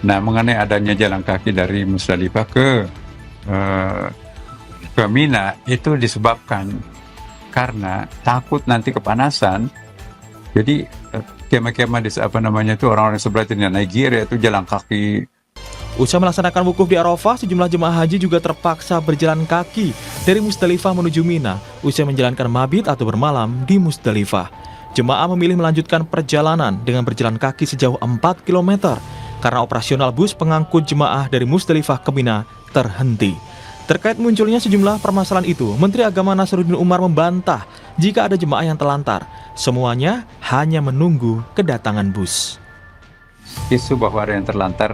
Nah, mengenai adanya jalan kaki dari Musdalifah ke Mina itu disebabkan karena takut nanti kepanasan. Jadi kemah-kemah di orang-orang sebelah itu Nigeria itu jalan kaki. Usai melaksanakan wukuf di Arafah, sejumlah jemaah haji juga terpaksa berjalan kaki dari Musdalifah menuju Mina usai menjalankan mabit atau bermalam di Musdalifah. Jemaah memilih melanjutkan perjalanan dengan berjalan kaki sejauh 4 km karena operasional bus pengangkut jemaah dari Musdalifah ke Mina terhenti. Terkait munculnya sejumlah permasalahan itu, Menteri Agama Nasaruddin Umar membantah jika ada jemaah yang terlantar. Semuanya hanya menunggu kedatangan bus. Isu bahwa ada yang terlantar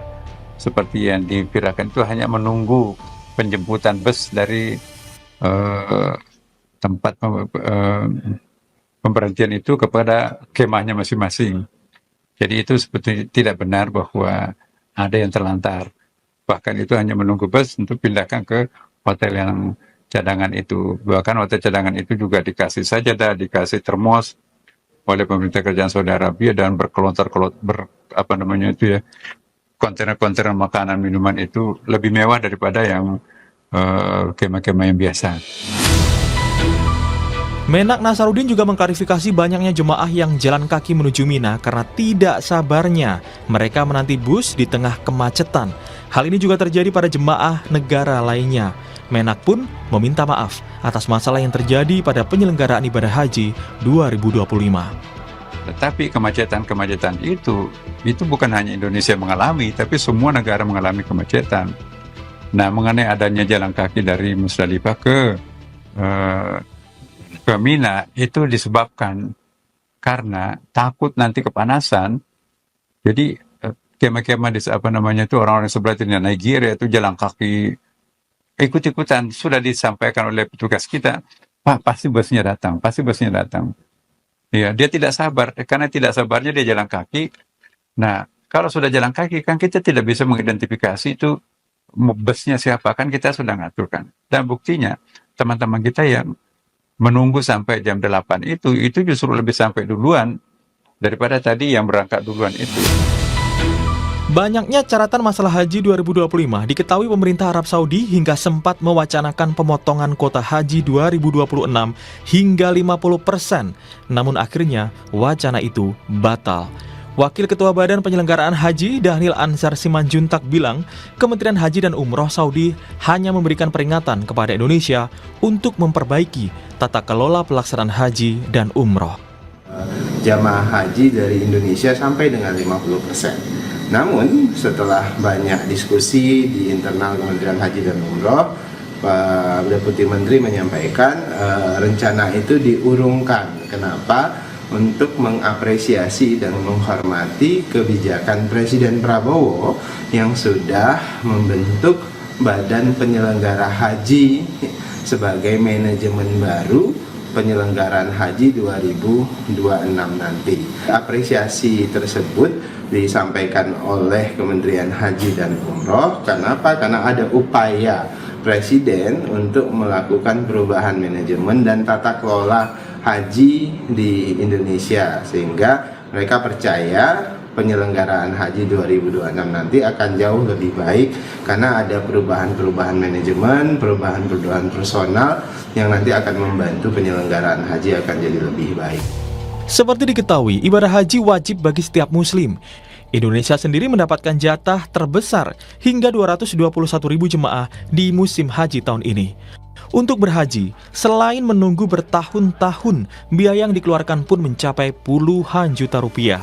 seperti yang dipirakan itu hanya menunggu penjemputan bus dari tempat pemberhentian itu kepada kemahnya masing-masing. Jadi itu sebetulnya tidak benar bahwa ada yang terlantar. Bahkan itu hanya menunggu bus untuk pindahkan ke hotel yang cadangan itu. Bahkan hotel cadangan itu juga dikasih sajadah, dikasih termos oleh pemerintah kerajaan Saudi Arabia dan kontainer-kontainer makanan minuman itu lebih mewah daripada yang kemah-kemah yang biasa. Menak Nasaruddin juga mengklarifikasi banyaknya jemaah yang jalan kaki menuju Mina karena tidak sabarnya mereka menanti bus di tengah kemacetan. Hal ini juga terjadi pada jemaah negara lainnya. Menak pun meminta maaf atas masalah yang terjadi pada penyelenggaraan ibadah haji 2025. Tetapi kemacetan itu bukan hanya Indonesia mengalami, tapi semua negara mengalami kemacetan. Nah, mengenai adanya jalan kaki dari Musdalifah ke Mina itu disebabkan karena takut nanti kepanasan. Jadi kemah-kemah di orang-orang sebelah itu Nigeria itu jalan kaki ikut-ikutan. Sudah disampaikan oleh petugas kita, Pak, pasti busnya datang. Ya, dia tidak sabar, karena tidak sabarnya dia jalan kaki. Nah, kalau sudah jalan kaki kan kita tidak bisa mengidentifikasi itu busnya siapa, kan kita sudah ngaturkan. Dan buktinya teman-teman kita yang menunggu sampai jam 8 itu justru lebih sampai duluan daripada tadi yang berangkat duluan itu. Banyaknya caratan masalah haji 2025 diketahui pemerintah Arab Saudi hingga sempat mewacanakan pemotongan kuota haji 2026 hingga 50%. Namun akhirnya wacana itu batal. Wakil Ketua Badan Penyelenggaraan Haji Dhanil Ansar Simanjuntak bilang, Kementerian Haji dan Umroh Saudi hanya memberikan peringatan kepada Indonesia untuk memperbaiki tata kelola pelaksanaan haji dan umroh. Jamaah haji dari Indonesia sampai dengan 50%. Namun setelah banyak diskusi di internal Kementerian Haji dan Umroh, Pak Deputi Menteri menyampaikan rencana itu diurungkan. Kenapa? Untuk mengapresiasi dan menghormati kebijakan Presiden Prabowo yang sudah membentuk Badan Penyelenggara Haji sebagai manajemen baru penyelenggaraan haji 2026 nanti. Apresiasi tersebut disampaikan oleh Kementerian Haji dan Umroh. Kenapa? Karena ada upaya Presiden untuk melakukan perubahan manajemen dan tata kelola haji di Indonesia, sehingga mereka percaya penyelenggaraan haji 2026 nanti akan jauh lebih baik karena ada perubahan-perubahan manajemen, perubahan-perubahan personal yang nanti akan membantu penyelenggaraan haji akan jadi lebih baik. Seperti diketahui, ibadah haji wajib bagi setiap muslim. Indonesia sendiri mendapatkan jatah terbesar hingga 221.000 jemaah di musim haji tahun ini. Untuk berhaji, selain menunggu bertahun-tahun, biaya yang dikeluarkan pun mencapai puluhan juta rupiah.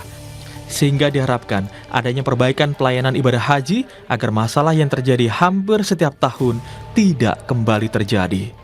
Sehingga diharapkan adanya perbaikan pelayanan ibadah haji agar masalah yang terjadi hampir setiap tahun tidak kembali terjadi.